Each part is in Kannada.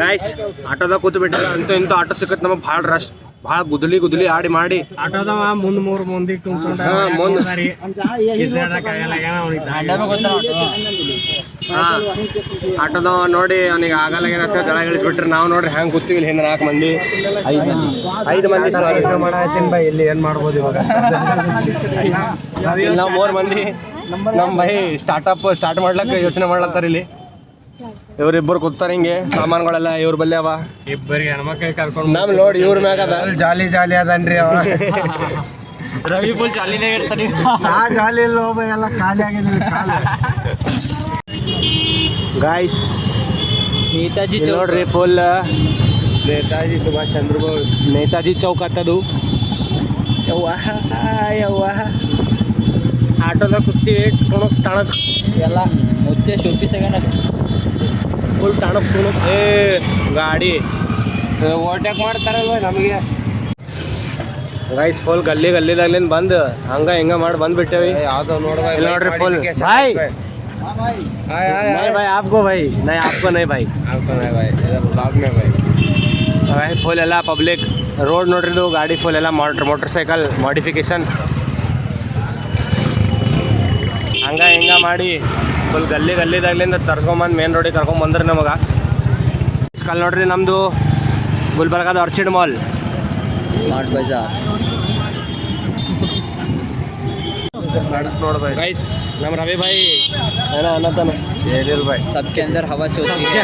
ಗೈಸ್ ಆಟೋದಾಗ ಕೂತು ಬಿಟ್ರೆ ಅಂತೂ ಇಂತೂ ಆಟೋ ಸಿಕ್ಕತ್ ನಮಗೆ ಭಾಳ ರಶ್ ಭಾಳ ಗುದ್ದಲಿ ಆಡಿ ಮಾಡಿ ಆಟೋದವ ಮುಂದ್ ಮೂರ್ ಮಂದಿ ಆಟೋದವ ನೋಡಿ ಅವನಿಗೆ ಆಗಲ್ಲ ಏನಂತ ಜಳ ಇಳಿಸ್ಬಿಟ್ರೆ ನಾವು ನೋಡ್ರಿ ಹೆಂಗ್ ಕೂತೀವಿ ಇಲ್ಲಿ ಹಿಂದೆ 4 ಮಂದಿ 5 ಮಂದಿ ಬೈ ಇಲ್ಲಿ ಏನ್ ಮಾಡ್ಬೋದು ಇವಾಗ ನಾವು 3 ಮಂದಿ ನಮ್ಮ ಬೈ ಸ್ಟಾರ್ಟ್ ಮಾಡ್ಲಕ್ಕ ಯೋಚನೆ ಮಾಡ್ಲತ್ತಾರ ಇಲ್ಲಿ ಇವ್ರಿಬ್ಬರು ಕೂತಾರ ಹಿಂಗೆ ಸಾಮಾನುಗಳೆಲ್ಲ ಇವ್ರ ಬಲ್ಲೆ ಅವ ಇಬ್ಬರಿಗೆ ಹೆಣ್ಮಕ್ಳಿಗೆ ಕರ್ಕೊಂಡು ನಮ್ ನೋಡಿ ಇವ್ರ ಮ್ಯಾಗ ಅದ ಜಾಲಿ ಅದನ್ರಿ ಅವ ರವಿ ಫುಲ್ ಜಾಲಿನೇ ಇರ್ತಾನೆ ಜಾಲಿ ಇಲ್ಲ ಎಲ್ಲ ಖಾಲಿ ಆಗಿದೆ ಗಾಯ್ಸ್ ನೇತಾಜಿ ನೋಡ್ರಿ ಫುಲ್ ನೇತಾಜಿ ಸುಭಾಷ್ ಚಂದ್ರ ಬೋಸ್ ನೇತಾಜಿ ಚೌಕ್ ಹತ್ತದು ಯವ್ವ ಆಟೋದಾಗ ಕೂತೀವಿ ಟಣಕ್ ಎಲ್ಲ ಮುಚ್ಚೆ ಶೋಪಿ ಸಗಣ ಫುಲ್ ಟಣಕ್ ಏ ಗಾಡಿ ಓವರ್ಟೇಕ್ ಮಾಡ್ತಾರಲ್ವ ನಮಗೆ ಗೈಸ್ ಫುಲ್ ಗಲ್ಲಿದಾಗ್ಲಿಂದ ಬಂದು ಹಂಗ ಹಿಂಗ ಮಾಡಿ ಬಂದ್ಬಿಟ್ಟೇವಿ ಯಾವ್ದೋ ನೋಡ್ರಿ ಫುಲ್ भाई आपको भाई नहीं आपको नहीं भाई इधर ब्लॉग में भाई ಫುಲ್ ಎಲ್ಲ ಪಬ್ಲಿಕ್ ರೋಡ್ ನೋಡ್ರಿ ಗಾಡಿ ಫುಲ್ ಎಲ್ಲ ಮೋಟರ್ ಸೈಕಲ್ ಮಾಡಿಫಿಕೇಶನ್ ಹಂಗ ಹಿಂಗ ಮಾಡಿ ಫುಲ್ ಗಲ್ಲಿದಾಗ್ಲಿಂದ ತರ್ಕೊಂಬಂದು ಮೇನ್ ರೋಡಿಗೆ ಕರ್ಕೊಂಬಂದ್ರಿ ನಮಗೆ ಕಲ್ ನೋಡ್ರಿ ನಮ್ಮದು ಗುಲ್ಬರ್ಗಾದ ಆರ್ಚಿಡ್ ಮಾಲ್ स्मार्ट बाजार ನೋಡ್ಬೇಕು ಗೈಸ್ ನಮ್ಮ ರವಿ ಭಾई ಏನೋ ಅನ್ನತಾನ ಏನಿಲ್ಲ ಭಾई सबके अंदर हवा से होती है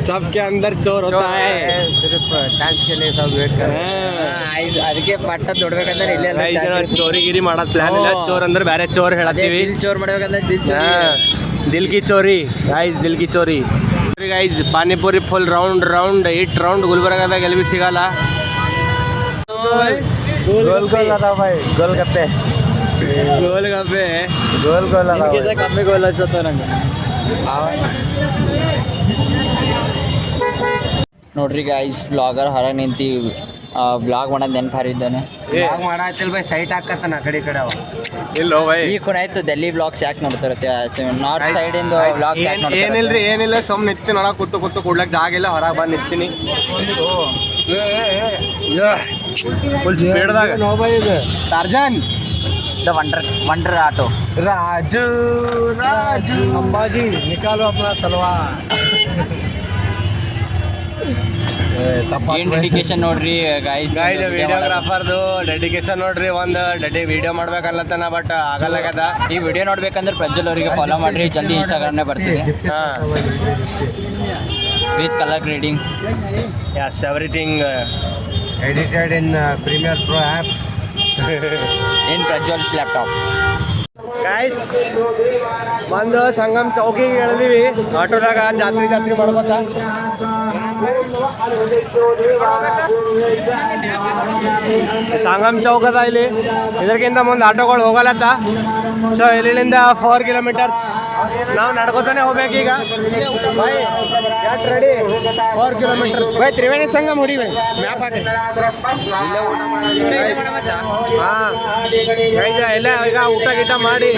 सबके अंदर चोर होता है सिर्फ चांस के लिए सब वेट कर ಅದಕ್ಕೆ ಪಟ್ಟ ದೊಡ್ಬೇಕಂದ್ರೆ ಇಲ್ಲೇ ಚೋರಿಗಿರಿ ಮಾಡೋದ್ ಪ್ಲಾನ್ ಇಲ್ಲ ಚೋರ್ ಅಂದ್ರೆ ಬೇರೆ ಚೋರ್ ಹೇಳತ್ತೀವಿ ಚೋರ್ ಮಾಡ್ಬೇಕಂದ್ರೆ ದಿಲ್ ಕಿ ಚೋರಿ ಗೈಸ್ ದಿಲ್ ಕಿ ಚೋರಿ guys panipuri full round 8 round ಗುಲ್ಬರ್ಗಾದಾಗ ಎಲ್ಲಿ ಸಿಗಲ್ಲ ಗೋಲ್ ಅದಾವ ಭಾई ಗೋಲ್ಗಪ್ಪೆ ಕಮ್ಮಿ ಗೋಲ್ ಹಚ್ಚತ್ತ ನಂಗೆ ನೋಡ್ರಿ ಗೈಸ್ ಬ್ಲಾಗರ್ ಹೊರಗೆ ನಿಂತಿ ಬ್ಲಾಗ್ ಮಾಡೋದು ನೆನಪು ಹಾರಿದ್ದಾನೆ ಬ್ಲಾಗ್ ಮಾಡತ್ತಿಲ್ಲ ಬೈ ಸೈಟ್ ಹಾಕತ್ತಾನ ಆ ಕಡೆ ಅವ ಇಲ್ಲೋ ಬೈ ಈ ಕೊನಾಯ್ತು ಡೆಲ್ಲಿ ಬ್ಲಾಗ್ಸ್ ಯಾಕೆ ನೋಡ್ತಾರತ್ತೆ ನಾರ್ತ್ ಸೈಡ್ ಇಂದ ಬ್ಲಾಗ್ಸ್ ಯಾಕೆ ನೋಡ್ತಾರೆ ಏನಿಲ್ಲ ಸುಮ್ಮನೆ ನಿಂತೀನಿ ಒಳಗೆ ಕೂತು ಕೊಡ್ಲಕ್ಕೆ ಜಾಗ ಇಲ್ಲ ಹೊರಗೆ ಬಂದು ನಿಂತೀನಿ ಫುಲ್ ಸ್ಪೀಡ್ದಾಗ ನೋ ಬೈ ಇದು Tarzan the wonder auto Raju Ambaji निकालो अपना तलवार ಏನ್ ಡೆಡಿಕೇಶನ್ ನೋಡ್ರಿ ಗೈಸ್ ವಿಡಿಯೋಗ್ರಾಫರ್ದು ಡೆಡಿಕೇಶನ್ ನೋಡ್ರಿ ಒಂದು ವಿಡಿಯೋ ಮಾಡ್ಬೇಕಲ್ಲತ್ತನ ಬಟ್ ಆಗಲ್ಲ ಈ ವಿಡಿಯೋ ನೋಡ್ಬೇಕಂದ್ರೆ ಪ್ರಜ್ವಲ್ ಅವರಿಗೆ ಫಾಲೋ ಮಾಡ್ರಿ ಜಲ್ದಿ ಇನ್ಸ್ಟಾಗ್ರಾಮ್ನೇ ಬರ್ತೀವಿ with colour grading yes everything edited in Premiere Pro app in Prajwal's laptop guys ಬಂದು ಸಂಗಮ್ ಚೌಕಿಗೆ ಎಳ್ದೀವಿ ಆಟೋದಾಗ ಜಾತ್ರೆ ಮಾಡ್ಬೇಕ ಸಂಗಮ್ ಚೌಕ್ ಅದ ಇಲ್ಲಿ ಇದಕ್ಕಿಂತ ಮುಂದೆ ಆಟೋಗಳು ಹೋಗಲತ್ತ ಸೊ ಇಲ್ಲಿಂದ 4 ಕಿಲೋಮೀಟರ್ಸ್ ನಾವು ನಡ್ಕೋತಾನೆ ಹೋಗ್ಬೇಕೀಗ ready 4 kilometres by Triveni Sangam ಹೊಡಿ ಬೈ ಮ್ಯಾಪ್ ಹಾಕಿ ಹಾಂ ಎಲ್ಲ ಈಗ ಊಟ ಗೀಟ ಮಾಡಿ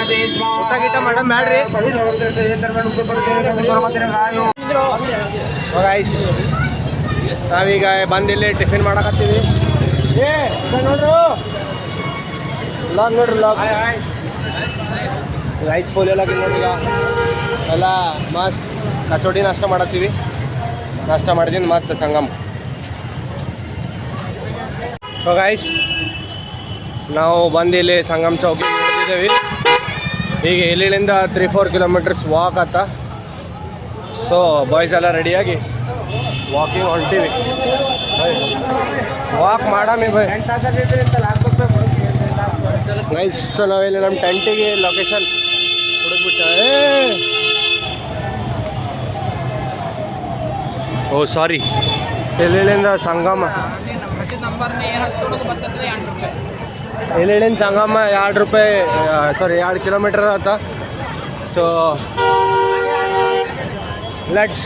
ಮಾಡಮ್ ಬ್ಯಾಡ್ರಿ ಗೈಸ್ ನಾವೀಗ ಬಂದಿಲ್ಲಿ ಟಿಫಿನ್ ಮಾಡಕತ್ತೀವಿ ನೋಡ್ರಿ ರೈಸ್ ಫುಲ್ ಎಲ್ಲ ನೋಡ್ರಿ ಈಗ ಎಲ್ಲ ಮಸ್ತ್ ಕಚೋಡಿ ನಾಷ್ಟ ಮಾಡತ್ತೀವಿ ನಾಷ್ಟ ಮಾಡಿದ್ದೀನಿ ಮತ್ತೆ ಸಂಗಮ್ ಗೈಸ್ ನಾವು ಬಂದಿಲ್ಲಿ ಸಂಗಮ್ ಚೌಕಿ ನೋಡ್ತಿದ್ದೇವೆ ಈಗ ಇಲ್ಲಿಂದ 3-4 ಕಿಲೋಮೀಟರ್ಸ್ ವಾಕ್ ಆತ ಸೊ ಬಾಯ್ಸ್ ಎಲ್ಲ ರೆಡಿಯಾಗಿ ವಾಕಿಂಗ್ ಹೊಂಟೀವಿ ವಾಕ್ ಮಾಡಮಿ ಬೈ ಗೈಸ್ ಸೊ ನಾವಿಲ್ಲಿ ನಮ್ಮ ಟೆಂಟಿಗೆ ಲೊಕೇಶನ್ ಹುಡುಕ್ಬಿಟ್ಟ ಓ ಸಾರಿ ಇಲ್ಲಿಂದ ಸಂಗಮ ಇಲ್ಲಿಂದ ಸಂಗಮ 2 ರೂಪಾಯಿ ಸಾರಿ 2 ಕಿಲೋಮೀಟರ್ ಆತ so let's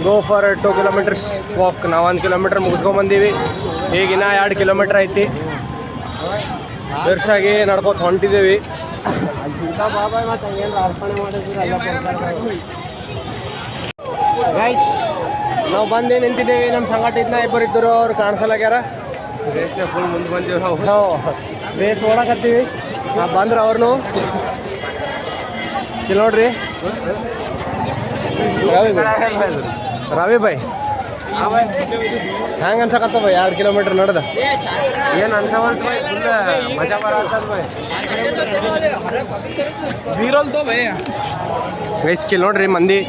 go for 2 kilometres walk ನಾವು 1 ಕಿಲೋಮೀಟರ್ ಮುಗಿಸ್ಕೊಂಬಂದೀವಿ ಈಗಿನ 2 ಕಿಲೋಮೀಟರ್ ಐತಿ ಬಿರ್ಸಾಗಿ ನಡ್ಕೋತ ಹೊಂಟಿದ್ದೀವಿ ಗೈಸ್ ನಾವು ಬಂದು ನಿಂತಿದ್ದೇವೆ. ನಮ್ಮ ಸಂಗಟ ಇದನ್ನ ಇಬ್ಬರು ಇದ್ದರು, ಅವ್ರು ಕಾಣಿಸಲ್ಲಾಗ್ಯಾರ. ರೇಸ್ನ ಫುಲ್ ಮುಂದೆ ಬಂದೀವಿ ನಾವು ರೇಸ್ ಓಡಾಕತ್ತೀವಿ. ಬಂದ್ರೆ ಅವ್ರನ್ನು ಇಲ್ಲಿ ನೋಡ್ರಿ ರವಿ ಬಾಯ್ ಹೆಂಗೆ ಅನ್ಸಕತ್ತ ಬಾಯ್ 2 ಕಿಲೋಮೀಟ್ರ್ ನಡೆದ ಏನು ಅನ್ಸವಲ್ತ ಬಾಯ್ ಫುಲ್ ಮಜಾ ಬರತ್ತದ ಬಾಯ್ ಬೀರಲ್ತೋ ಬಾಯ್. ಗೈಸ್ ಕಿಲ್ ನೋಡ್ರಿ ಮಂದಿ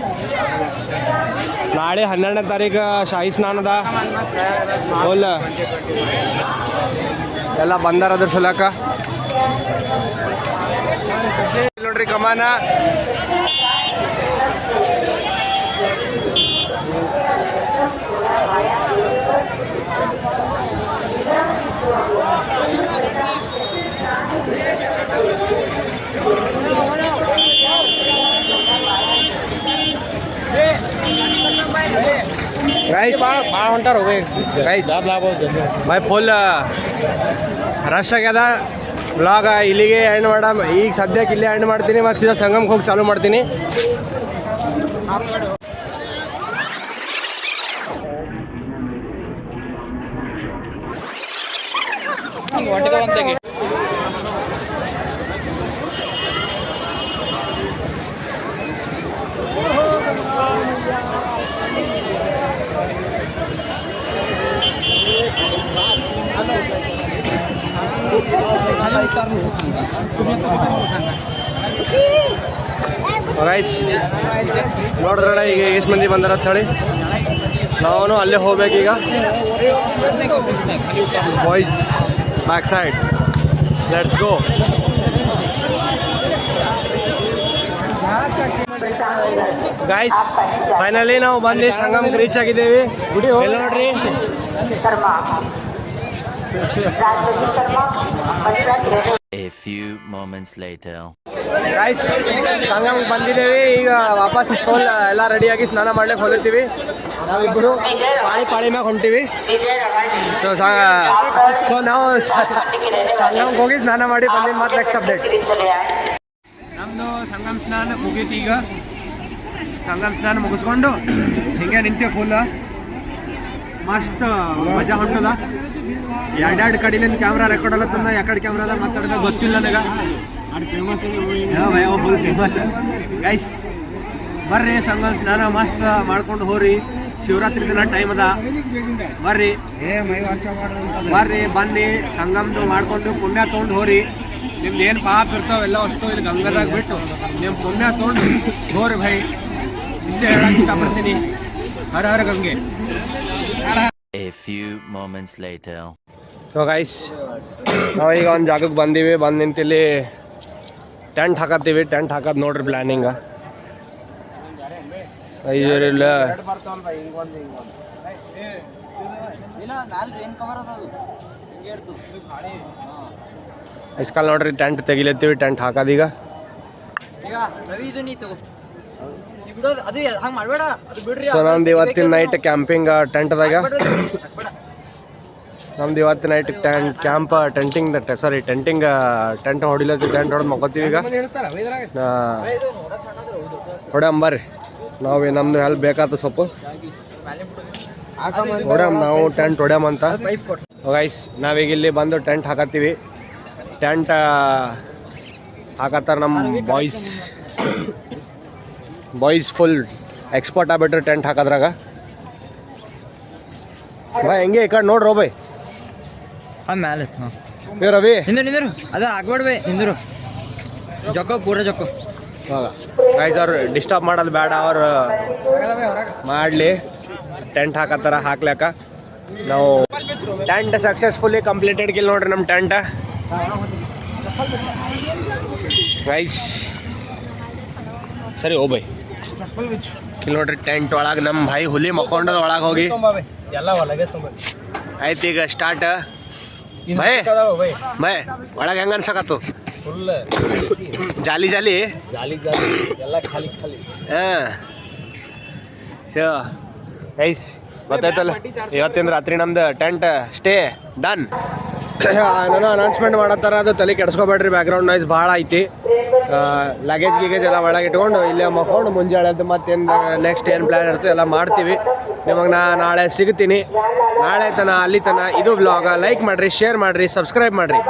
ನಾಳೆ 12ನೇ ತಾರೀಕು ಶಾಹಿ ಸ್ನಾನದ ಫುಲ್ ಎಲ್ಲ ಬಂದಾರ ಅದ್ರ ಸಲಕ ನೋಡ್ರಿ ಕಮಾನ. ರೈಸ್ ಭಾಳ ಹೊಂಟಾರ ರೈಸ್ ಬಾಯ್ ಫುಲ್ ರಶ್ ಆಗ್ಯದ. ಬ್ಲಾಗ ಇಲ್ಲಿಗೆ ಎಂಡ್ ಮಾಡಮ್. ಈಗ ಸದ್ಯಕ್ಕೆ ಇಲ್ಲೇ ಎಂಡ್ ಮಾಡ್ತೀನಿ, ಮತ್ತು ಸೀದಾ ಸಂಗಮಕ್ಕೆ ಹೋಗಿ ಚಾಲೂ ಮಾಡ್ತೀನಿ. ಗೈಸ್ ನೋಡಿದ್ರಣ ಈಗ ಎಷ್ಟು ಮಂದಿ ಬಂದಾರ ಅಂತ ಹೇಳಿ. ನಾವು ಅಲ್ಲೇ ಹೋಗ್ಬೇಕೀಗ. Boys back side let's go. Guys finally ನಾವು ಬಂದು ಸಂಗಮಕ್ಕೆ ರೀಚ್ ಆಗಿದ್ದೇವೆ. ಎಲ್ಲಿ ನೋಡ್ರಿ A few moments later. Guys ಸಂಗಮಕ್ಕೆ ಬಂದಿದ್ದೇವೆ. ಈಗ ವಾಪಸ್ ಫುಲ್ ಎಲ್ಲ ರೆಡಿಯಾಗಿ ಸ್ನಾನ ಮಾಡ್ಲಿಕ್ಕೆ ಹೋಗಿರ್ತೀವಿ. ನಾವಿಬ್ಬರು ಪಾಳಿ ಮ್ಯಾಗ ಹೊಂಟೀವಿ. ಸೊ ನಾವು ಸಂಗಮಕ್ಕೆ ಹೋಗಿ ಸ್ನಾನ ಮಾಡಿ ಬಂದಿದ್ದು ಮತ್ತೆ ನೆಕ್ಸ್ಟ್ ಅಪ್ಡೇಟ್. ನಮ್ಮದು ಸಂಗಮ ಸ್ನಾನ ಮುಗೀತು. ಈಗ ಸಂಗಮ ಸ್ನಾನ ಮುಗಿಸ್ಕೊಂಡು ಹಿಂಗೆ ನಿಂತೀವಿ. ಫುಲ್ ಮಸ್ತ್ ಮಜಾ ಹೊಂಟದ. ಎರಡೆರಡು ಕಡೆಲಿಂದ ಕ್ಯಾಮ್ರಾ ರೆಕಾರ್ಡ್ ಅಲ್ಲತ್ತಂದ ಯಾಕಡೆ ಕ್ಯಾಮ್ರಾದ ಮಾತಾಡೋದ ಗೊತ್ತಿಲ್ಲ ನನಗೆ. Full famous guys. ಬರ್ರಿ ಸಂಗಮ ಸ್ನಾನ ಮಸ್ತ್ ಮಾಡ್ಕೊಂಡು ಹೋರಿ. ಶಿವರಾತ್ರಿ ದಿನ ಟೈಮ್ ಅದ. ಬರ್ರಿ ಬನ್ನಿ ಸಂಗಮದು ಮಾಡ್ಕೊಂಡು ಪುಣ್ಯ ತೊಗೊಂಡು ಹೋರಿ. ನಿಮ್ದು ಏನು ಪಾಪ ಇರ್ತಾವೆಲ್ಲ ಅಷ್ಟು ಇಲ್ಲಿ ಗಂಗದಾಗ ಬಿಟ್ಟು ನಿಮ್ಮ ಪುಣ್ಯ ತೊಗೊಂಡು ಹೋರಿ ಭೈ. ಇಷ್ಟೇ ಹೇಳಕ್ಕೆ ಇಷ್ಟಪಡ್ತೀನಿ. ಹರ ಹರ ಗಂಗೆ. A few moments later. So guys ನಾವೀಗ ಒಂದು ಜಾಗಕ್ಕೆ ಬಂದೀವಿ. ಬಂದು ನಿಂತಿಲ್ಲಿ ಟೆಂಟ್ ಹಾಕತ್ತೀವಿ. ಟೆಂಟ್ ಹಾಕೋದು ನೋಡ್ರಿ ಪ್ಲ್ಯಾನಿಂಗ. ಇದರಿಲ್ಲ ಇಸ್ಕಾಲ್ ನೋಡ್ರಿ ಟೆಂಟ್ ತೆಗಿಲತ್ತೀವಿ. ಟೆಂಟ್ ಹಾಕೋದೀಗ. ಸೊ ನಮ್ದು ಇವತ್ತಿನ ನೈಟ್ ಕ್ಯಾಂಪಿಂಗ್ ಟೆಂಟ್ದಾಗ. ನಮ್ದು ಇವತ್ತಿನ ನೈಟ್ ಕ್ಯಾಂಪ್ ಟೆಂಟ್ ಹೊಡಿಲತ್ತೀವಿ. ಟೆಂಟ್ ಹೊಡೆದು ಮಕ್ಕೋತೀವಿ. ಈಗ ಹೊಡೆಂಬರ್ರಿ ನಾವು ನಮ್ದು ಹೆಲ್ಪ್ ಬೇಕಾಯ್ತು ಸ್ವಲ್ಪ ನಾವು ಟೆಂಟ್ ಹೊಡ್ಯಾಮಂತ. ಗೈಸ್ ನಾವೀಗ ಇಲ್ಲಿ ಬಂದು ಟೆಂಟ್ ಹಾಕತ್ತೀವಿ. ಟೆಂಟ್ ಹಾಕತ್ತಾರ ನಮ್ಮ ಬಾಯ್ಸ್ ಫುಲ್ ಎಕ್ಸ್ಪರ್ಟ್ ಆಗ್ಬಿಟ್ರೆ ಟೆಂಟ್ ಹಾಕೋದ್ರಾಗ. ಬಾಯ್ ಹೆಂಗೆ ಈ ಕಡೆ ನೋಡ್ರೋ ಬೈ. ಮೇಲೆ ರವಿ ನಿಂದ್ರು ಅದ ಆಗ್ಬೇಡ್ಬೇ ನಿಂದ್ರು ಜೊಕ್ಕೋ ಪೂರ ಜೊಕ್ಕೋ. ಗೈಸ್ ಅವ್ರು ಡಿಸ್ಟರ್ಬ್ ಮಾಡೋದು ಬೇಡ. ಅವ್ರು ಮಾಡಲಿ. ಟೆಂಟ್ ಹಾಕತ್ತಾರ ಹಾಕ್ಲಾಕ. ನಾವು ಟೆಂಟ್ ಸಕ್ಸಸ್ಫುಲಿ ಕಂಪ್ಲೀಟೆಡ್ ಕಿಲ್ ನೋಡ್ರಿ ನಮ್ಮ ಟೆಂಟ್. ಗೈಸ್ ಸರಿ ಓ ಬೈ ಕಿಲ್ ನೋಡ್ರಿ ಟೆಂಟ್ ಒಳಗೆ ನಮ್ಮ ಭಾಯಿ ಹುಲಿ ಮಕ್ಕೊಂಡದ ಒಳಗೆ ಹೋಗಿ ಆಯ್ತು. ಈಗ ಸ್ಟಾರ್ಟ್ ಭಯ್ ಒಳಗೆ ಹೆಂಗ ಅನ್ಸಕತ್ತು? ಫುಲ್ ಜಾಲಿ ಜಾಲಿ ಎಲ್ಲ ಖಾಲಿ ಹಾಂ. ಗೈಸ್ ಗೊತ್ತಾಯ್ತಲ್ಲ ಇವತ್ತಿನ ರಾತ್ರಿ ನಮ್ದು ಟೆಂಟ್ ಸ್ಟೇ ಡನ್. ನಾನು ಅನೌನ್ಸ್ಮೆಂಟ್ ಮಾಡತ್ತಾರ, ಅದು ತಲೆ ಕೆಡಿಸ್ಕೊಬೇಡ್ರಿ, ಬ್ಯಾಕ್ಗ್ರೌಂಡ್ ನಾಯ್ಸ್ ಭಾಳ ಐತಿ. ಲಗೇಜ್ ಗಿಗೇಜ್ ಎಲ್ಲ ಒಳಗೆ ಇಟ್ಕೊಂಡು ಇಲ್ಲೇ ಮಕ್ಕೊಂಡು ಮುಂಜಾಳೆದ್ದು ಮತ್ತೇನು ನೆಕ್ಸ್ಟ್ ಏನು ಪ್ಲ್ಯಾನ್ ಇರ್ತದೆ ಎಲ್ಲ ಮಾಡ್ತೀವಿ. ನಿಮಗೆ ನಾಳೆ ಸಿಗ್ತೀನಿ. ನಾಳೆ ತನ ಅಲ್ಲಿ ತನ ಇದು ವ್ಲಾಗ ಲೈಕ್ ಮಾಡಿರಿ, ಶೇರ್ ಮಾಡಿರಿ, ಸಬ್ಸ್ಕ್ರೈಬ್ ಮಾಡಿರಿ.